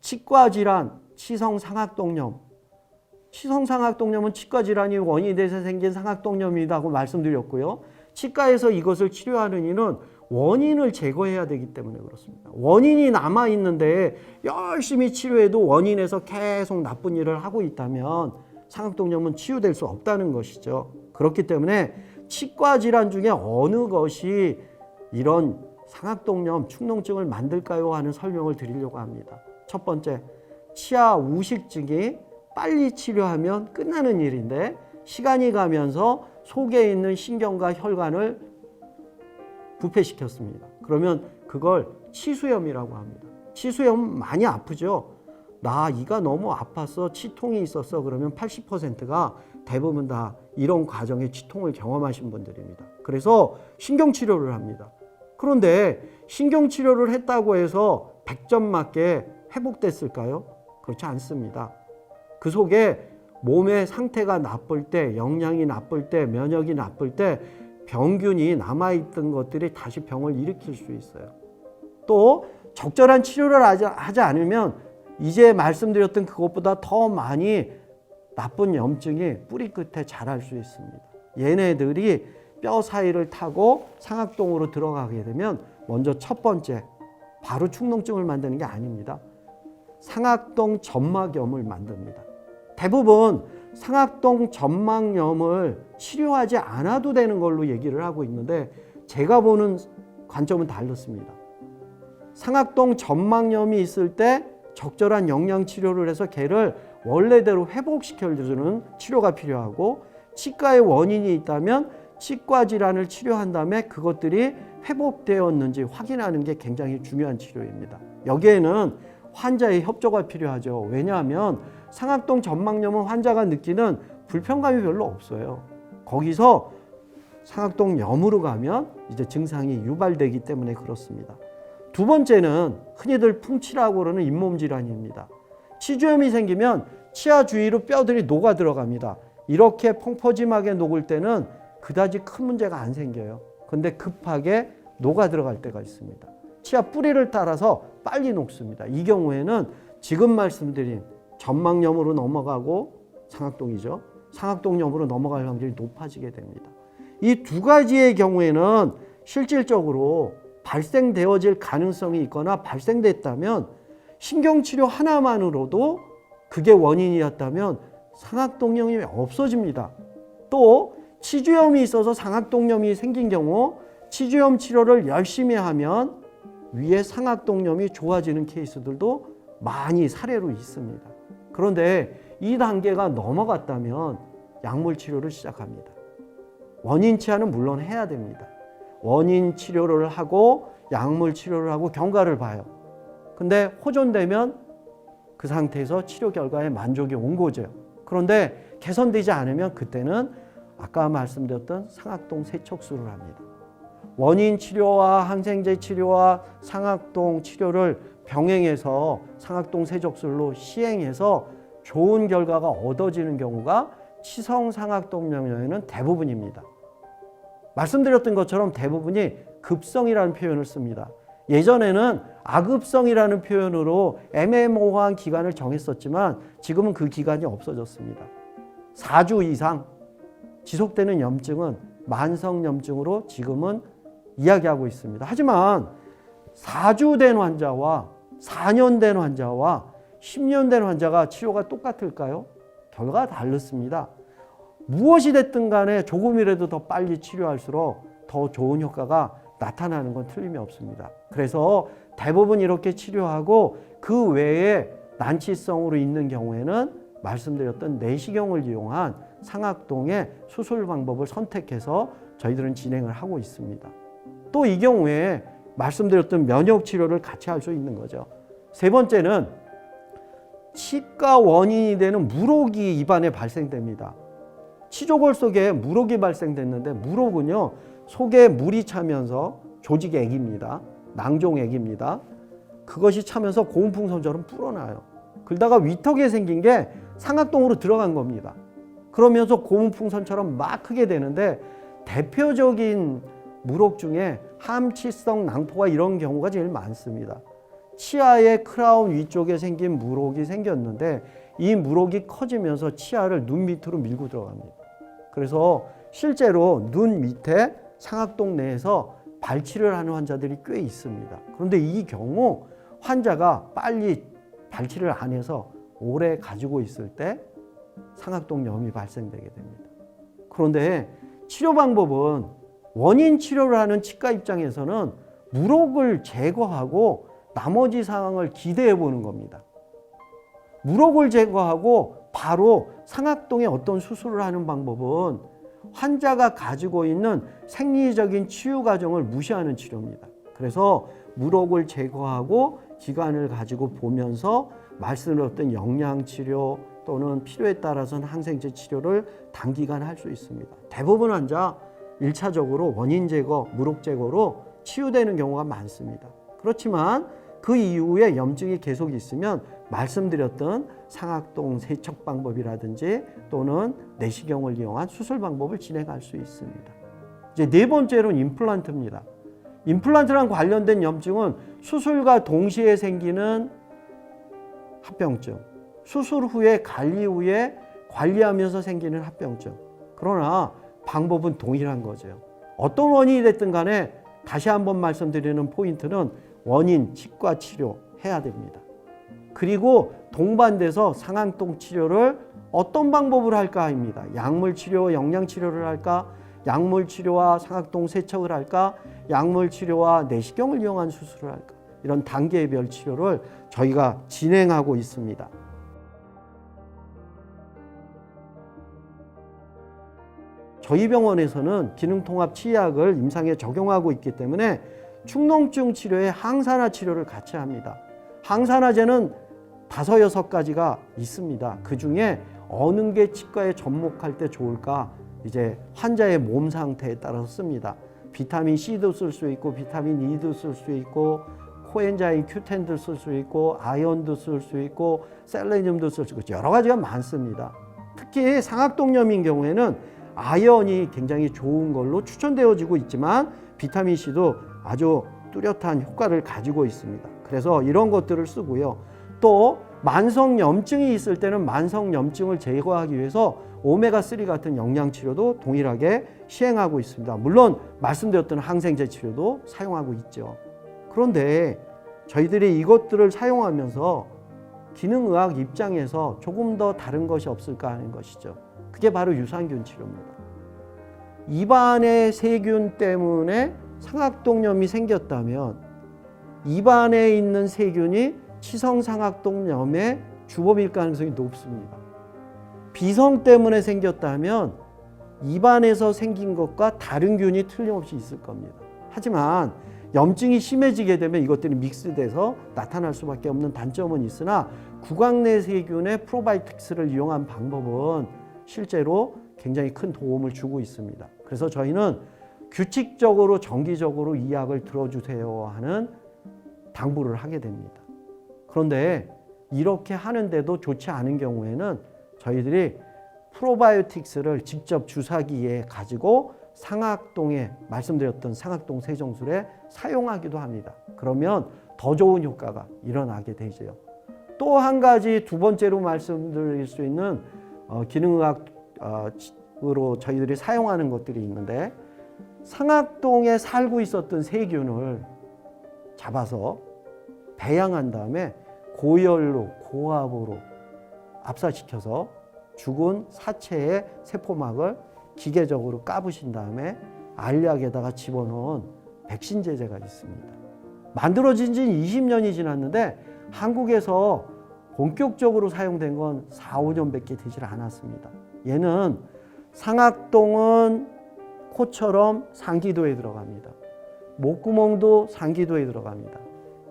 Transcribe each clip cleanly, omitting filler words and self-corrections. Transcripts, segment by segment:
치과질환, 치성상악동염. 치성상악동염은 치과질환이 원인이 돼서 생긴 상악동염이라고 말씀드렸고요. 치과에서 이것을 치료하는 이는 원인을 제거해야 되기 때문에 그렇습니다. 원인이 남아있는데 열심히 치료해도 원인에서 계속 나쁜 일을 하고 있다면 상악동염은 치유될 수 없다는 것이죠. 그렇기 때문에 치과질환 중에 어느 것이 이런 상악동염, 축농증을 만들까요? 하는 설명을 드리려고 합니다. 첫 번째, 치아 우식증이 빨리 치료하면 끝나는 일인데 시간이 가면서 속에 있는 신경과 혈관을 부패시켰습니다. 그러면 그걸 치수염이라고 합니다. 치수염 많이 아프죠? 나 이가 너무 아팠어, 치통이 있었어. 그러면 80%가 대부분 다 이런 과정의 치통을 경험하신 분들입니다. 그래서 신경치료를 합니다. 그런데 신경치료를 했다고 해서 100점 맞게 회복됐을까요? 그렇지 않습니다. 그 속에 몸의 상태가 나쁠 때, 영양이 나쁠 때, 면역이 나쁠 때 병균이 남아있던 것들이 다시 병을 일으킬 수 있어요. 또 적절한 치료를 하지 않으면 이제 말씀드렸던 그것보다 더 많이 나쁜 염증이 뿌리 끝에 자랄 수 있습니다. 얘네들이 뼈 사이를 타고 상악동으로 들어가게 되면 먼저 첫 번째, 바로 축농증을 만드는 게 아닙니다. 상악동 점막염을 만듭니다. 대부분 상악동 점막염을 치료하지 않아도 되는 걸로 얘기를 하고 있는데 제가 보는 관점은 다르습니다. 상악동 점막염이 있을 때 적절한 영양 치료를 해서 걔를 원래대로 회복시켜주는 치료가 필요하고, 치과에 원인이 있다면 치과 질환을 치료한 다음에 그것들이 회복되었는지 확인하는 게 굉장히 중요한 치료입니다. 여기에는 환자의 협조가 필요하죠. 왜냐하면 상악동 점막염은 환자가 느끼는 불편감이 별로 없어요. 거기서 상악동염으로 가면 이제 증상이 유발되기 때문에 그렇습니다. 두 번째는 흔히들 풍치라고 그러는 잇몸 질환입니다. 치주염이 생기면 치아 주위로 뼈들이 녹아 들어갑니다. 이렇게 펑퍼짐하게 녹을 때는 그다지 큰 문제가 안 생겨요. 근데 급하게 녹아 들어갈 때가 있습니다. 치아 뿌리를 따라서 빨리 녹습니다. 이 경우에는 지금 말씀드린 점막염으로 넘어가고 상악동이죠. 상악동염으로 넘어갈 확률이 높아지게 됩니다. 이 두 가지의 경우에는 실질적으로 발생되어질 가능성이 있거나 발생됐다면 신경치료 하나만으로도 그게 원인이었다면 상악동염이 없어집니다. 또 치주염이 있어서 상악동염이 생긴 경우 치주염 치료를 열심히 하면 위에 상악동염이 좋아지는 케이스들도 많이 사례로 있습니다. 그런데 이 단계가 넘어갔다면 약물 치료를 시작합니다. 원인 치료는 물론 해야 됩니다. 원인 치료를 하고 약물 치료를 하고 경과를 봐요. 근데 호전되면 그 상태에서 치료 결과에 만족이 온 거죠. 그런데 개선되지 않으면 그때는 아까 말씀드렸던 상악동 세척술을 합니다. 원인 치료와 항생제 치료와 상악동 치료를 병행해서 상악동 세척술로 시행해서 좋은 결과가 얻어지는 경우가 치성상악동염에는 대부분입니다. 말씀드렸던 것처럼 대부분이 급성이라는 표현을 씁니다. 예전에는 아급성이라는 표현으로 애매모호한 기간을 정했었지만 지금은 그 기간이 없어졌습니다. 4주 이상 지속되는 염증은 만성염증으로 지금은 이야기하고 있습니다. 하지만 4주 된 환자와 4년 된 환자와 10년 된 환자가 치료가 똑같을까요? 결과가 다릅니다. 무엇이 됐든 간에 조금이라도 더 빨리 치료할수록 더 좋은 효과가 나타나는 건 틀림이 없습니다. 그래서 대부분 이렇게 치료하고 그 외에 난치성으로 있는 경우에는 말씀드렸던 내시경을 이용한 상악동의 수술 방법을 선택해서 저희들은 진행을 하고 있습니다. 또 이 경우에 말씀드렸던 면역 치료를 같이 할 수 있는 거죠. 세 번째는 치과 원인이 되는 물혹이 입안에 발생됩니다. 치조골 속에 물혹이 발생됐는데 물혹은요, 속에 물이 차면서 조직액입니다. 낭종액입니다. 그것이 차면서 고음풍선처럼 불어나요. 그러다가 위턱에 생긴 게 상악동으로 들어간 겁니다. 그러면서 고음풍선처럼 막 크게 되는데 대표적인 물혹 중에 함치성 낭포가 이런 경우가 제일 많습니다. 치아의 크라운 위쪽에 생긴 물혹이 생겼는데 이 물혹이 커지면서 치아를 눈 밑으로 밀고 들어갑니다. 그래서 실제로 눈 밑에 상악동 내에서 발치를 하는 환자들이 꽤 있습니다. 그런데 이 경우 환자가 빨리 발치를 안 해서 오래 가지고 있을 때 상악동염이 발생되게 됩니다. 그런데 치료 방법은 원인 치료를 하는 치과 입장에서는 물혹을 제거하고 나머지 상황을 기대해 보는 겁니다. 물혹을 제거하고 바로 상악동에 어떤 수술을 하는 방법은 환자가 가지고 있는 생리적인 치유 과정을 무시하는 치료입니다. 그래서 물혹을 제거하고 기관을 가지고 보면서 말씀드렸던 영양치료 또는 필요에 따라서는 항생제 치료를 단기간 할 수 있습니다. 대부분 환자 1차적으로 원인 제거, 물혹 제거로 치유되는 경우가 많습니다. 그렇지만 그 이후에 염증이 계속 있으면 말씀드렸던 상악동 세척 방법이라든지 또는 내시경을 이용한 수술 방법을 진행할 수 있습니다. 이제 네 번째로는 임플란트입니다. 임플란트랑 관련된 염증은 수술과 동시에 생기는 합병증, 수술 후에 관리 후에 관리하면서 생기는 합병증. 그러나 방법은 동일한 거죠. 어떤 원인이 됐든 간에 다시 한번 말씀드리는 포인트는 원인, 치과 치료 해야 됩니다. 그리고 동반돼서 상악동 치료를 어떤 방법으로 할까입니다. 약물 치료, 영양 치료를 할까? 약물 치료와 상악동 세척을 할까? 약물 치료와 내시경을 이용한 수술을 할까? 이런 단계별 치료를 저희가 진행하고 있습니다. 저희 병원에서는 기능통합 치의학을 임상에 적용하고 있기 때문에 축농증 치료에 항산화 치료를 같이 합니다. 항산화제는 5-6가지가 있습니다. 그 중에 어느 게 치과에 접목할 때 좋을까? 이제 환자의 몸 상태에 따라서 씁니다. 비타민 C도 쓸 수 있고 비타민 E도 쓸 수 있고 코엔자임 Q10도 쓸 수 있고 아연도 쓸 수 있고 셀레늄도 쓸 수 있고 여러 가지가 많습니다. 특히 상악동염인 경우에는 아연이 굉장히 좋은 걸로 추천되어지고 있지만 비타민 C도 아주 뚜렷한 효과를 가지고 있습니다. 그래서 이런 것들을 쓰고요. 또 만성염증이 있을 때는 만성염증을 제거하기 위해서 오메가3 같은 영양치료도 동일하게 시행하고 있습니다. 물론 말씀드렸던 항생제 치료도 사용하고 있죠. 그런데 저희들이 이것들을 사용하면서 기능의학 입장에서 조금 더 다른 것이 없을까 하는 것이죠. 그게 바로 유산균 치료입니다. 입안의 세균 때문에 상악동염이 생겼다면 입안에 있는 세균이 치성상악동염의 주범일 가능성이 높습니다. 비성 때문에 생겼다면 입안에서 생긴 것과 다른 균이 틀림없이 있을 겁니다. 하지만 염증이 심해지게 되면 이것들이 믹스돼서 나타날 수밖에 없는 단점은 있으나 구강 내 세균의 프로바이오틱스를 이용한 방법은 실제로 굉장히 큰 도움을 주고 있습니다. 그래서 저희는 규칙적으로 정기적으로 이 약을 들어주세요 하는 당부를 하게 됩니다. 그런데 이렇게 하는데도 좋지 않은 경우에는 저희들이 프로바이오틱스를 직접 주사기에 가지고 상악동에 말씀드렸던 상악동 세정술에 사용하기도 합니다. 그러면 더 좋은 효과가 일어나게 되죠. 또 한 가지 두 번째로 말씀드릴 수 있는 기능의학으로 저희들이 사용하는 것들이 있는데 상악동에 살고 있었던 세균을 잡아서 배양한 다음에 고열로 고압으로 압사시켜서 죽은 사체의 세포막을 기계적으로 까부신 다음에 알약에다가 집어넣은 백신제제가 있습니다. 만들어진 지 20년이 지났는데 한국에서 본격적으로 사용된 건 4-5년밖에 되질 않았습니다. 얘는 상악동은 코처럼 상기도에 들어갑니다. 목구멍도 상기도에 들어갑니다.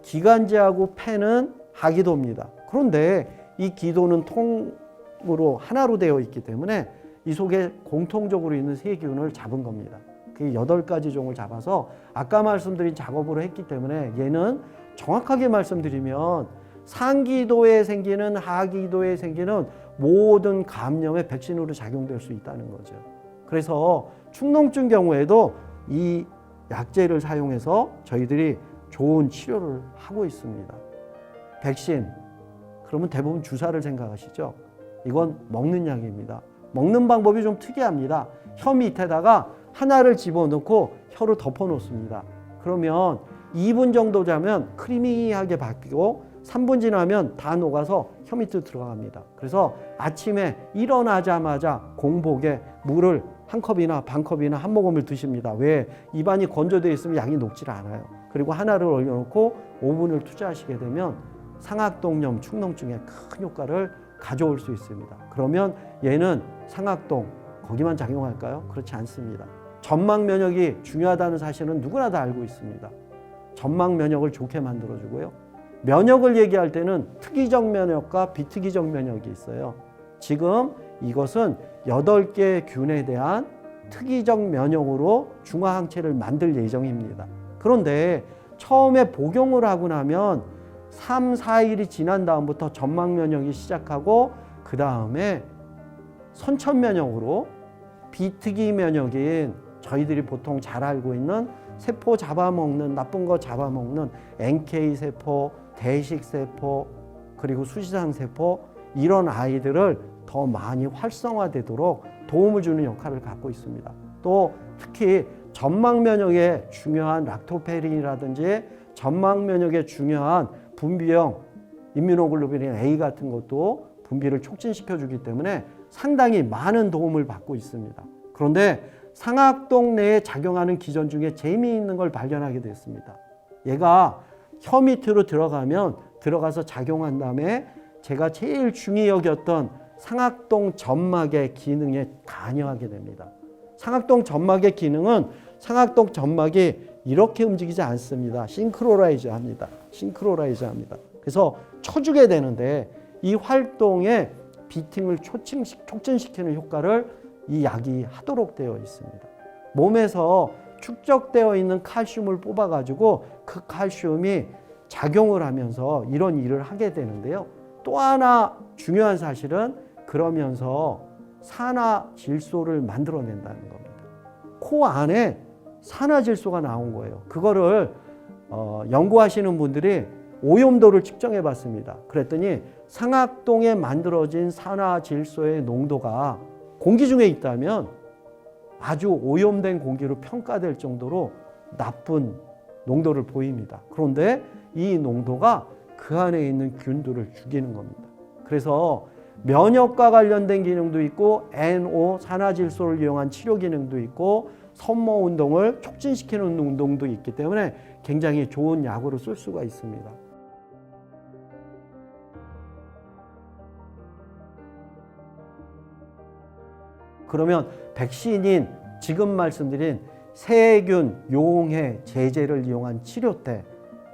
기관지하고 폐는 하기도입니다. 그런데 이 기도는 통으로 하나로 되어 있기 때문에 이 속에 공통적으로 있는 세균을 잡은 겁니다. 그 8가지 종을 잡아서 아까 말씀드린 작업으로 했기 때문에 얘는 정확하게 말씀드리면 상기도에 생기는 하기도에 생기는 모든 감염의 백신으로 작용될 수 있다는 거죠. 그래서 축농증 경우에도 이 약제를 사용해서 저희들이 좋은 치료를 하고 있습니다. 백신. 그러면 대부분 주사를 생각하시죠. 이건 먹는 약입니다. 먹는 방법이 좀 특이합니다. 혀 밑에다가 하나를 집어넣고 혀로 덮어놓습니다. 그러면 2분 정도 자면 크리미하게 바뀌고 3분 지나면 다 녹아서 혀 밑으로 들어갑니다. 그래서 아침에 일어나자마자 공복에 물을 한 컵이나 반 컵이나 한 모금을 드십니다. 왜? 입안이 건조되어 있으면 약이 녹질 않아요. 그리고 하나를 올려놓고 5분을 투자하시게 되면 상악동염, 축농증에 큰 효과를 가져올 수 있습니다. 그러면 얘는 상악동 거기만 작용할까요? 그렇지 않습니다. 점막 면역이 중요하다는 사실은 누구나 다 알고 있습니다. 점막 면역을 좋게 만들어주고요. 면역을 얘기할 때는 특이적 면역과 비특이적 면역이 있어요. 지금 이것은 8개의 균에 대한 특이적 면역으로 중화항체를 만들 예정입니다. 그런데 처음에 복용을 하고 나면 3, 4일이 지난 다음부터 점막 면역이 시작하고 그 다음에 선천 면역으로 비특이 면역인 저희들이 보통 잘 알고 있는 세포 잡아먹는 나쁜 거 잡아먹는 NK세포, 대식세포 그리고 수시상세포 이런 아이들을 더 많이 활성화되도록 도움을 주는 역할을 갖고 있습니다. 또 특히 점막 면역에 중요한 락토페린이라든지 점막 면역에 중요한 분비형 임뮤노글로불린 A 같은 것도 분비를 촉진시켜주기 때문에 상당히 많은 도움을 받고 있습니다. 그런데 상악동 내에 작용하는 기전 중에 재미있는 걸 발견하게 됐습니다. 얘가 혀 밑으로 들어가서 작용한 다음에 제가 제일 중요히 여겼던 상악동 점막의 기능에 관여하게 됩니다. 상악동 점막의 기능은 상악동 점막이 이렇게 움직이지 않습니다. 싱크로라이즈 합니다. 그래서 쳐주게 되는데 이 활동에 비팅을 촉진시키는 효과를 이 약이 하도록 되어 있습니다. 몸에서 축적되어 있는 칼슘을 뽑아가지고 그 칼슘이 작용을 하면서 이런 일을 하게 되는데요. 또 하나 중요한 사실은 그러면서 산화질소를 만들어낸다는 겁니다. 코 안에 산화질소가 나온 거예요. 그거를 연구하시는 분들이 오염도를 측정해 봤습니다. 그랬더니 상악동에 만들어진 산화질소의 농도가 공기 중에 있다면 아주 오염된 공기로 평가될 정도로 나쁜 농도를 보입니다. 그런데 이 농도가 그 안에 있는 균들을 죽이는 겁니다. 그래서 면역과 관련된 기능도 있고 NO 산화질소를 이용한 치료 기능도 있고 섬모 운동을 촉진시키는 운동도 있기 때문에 굉장히 좋은 약으로 쓸 수가 있습니다. 그러면 백신인 지금 말씀드린 세균, 용해, 제제를 이용한 치료 때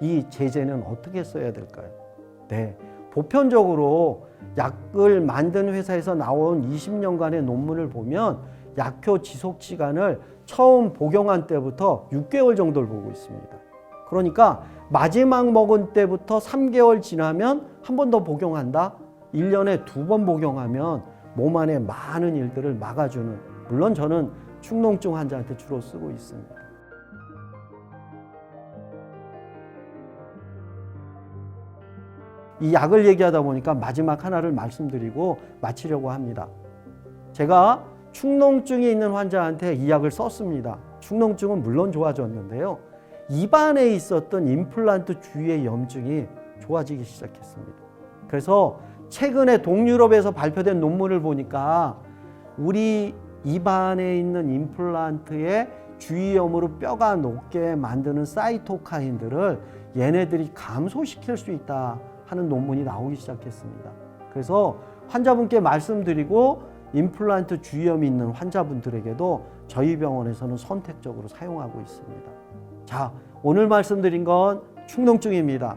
이 제제는 어떻게 써야 될까요? 네, 보편적으로 약을 만든 회사에서 나온 20년간의 논문을 보면 약효 지속 시간을 처음 복용한 때부터 6개월 정도를 보고 있습니다. 그러니까 마지막 먹은 때부터 3개월 지나면 한 번 더 복용한다? 1년에 2번 복용하면 몸 안에 많은 일들을 막아주는, 물론 저는 축농증 환자한테 주로 쓰고 있습니다. 이 약을 얘기하다 보니까 마지막 하나를 말씀드리고 마치려고 합니다. 제가 축농증이 있는 환자한테 이 약을 썼습니다. 축농증은 물론 좋아졌는데요. 입안에 있었던 임플란트 주위의 염증이 좋아지기 시작했습니다. 그래서 최근에 동유럽에서 발표된 논문을 보니까 우리 입안에 있는 임플란트의 주위염으로 뼈가 녹게 만드는 사이토카인들을 얘네들이 감소시킬 수 있다 하는 논문이 나오기 시작했습니다. 그래서 환자분께 말씀드리고 임플란트 주위염이 있는 환자분들에게도 저희 병원에서는 선택적으로 사용하고 있습니다. 자, 오늘 말씀드린 건 축농증입니다.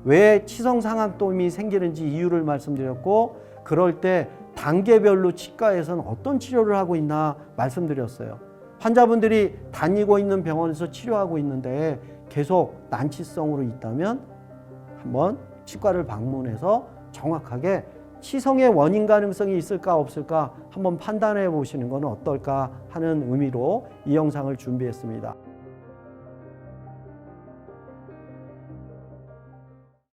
왜 치성상악돔이 생기는지 이유를 말씀드렸고, 그럴 때 단계별로 치과에서는 어떤 치료를 하고 있나 말씀드렸어요. 환자분들이 다니고 있는 병원에서 치료하고 있는데 계속 난치성으로 있다면 한번 치과를 방문해서 정확하게 치성의 원인 가능성이 있을까 없을까 한번 판단해 보시는 건 어떨까 하는 의미로 이 영상을 준비했습니다.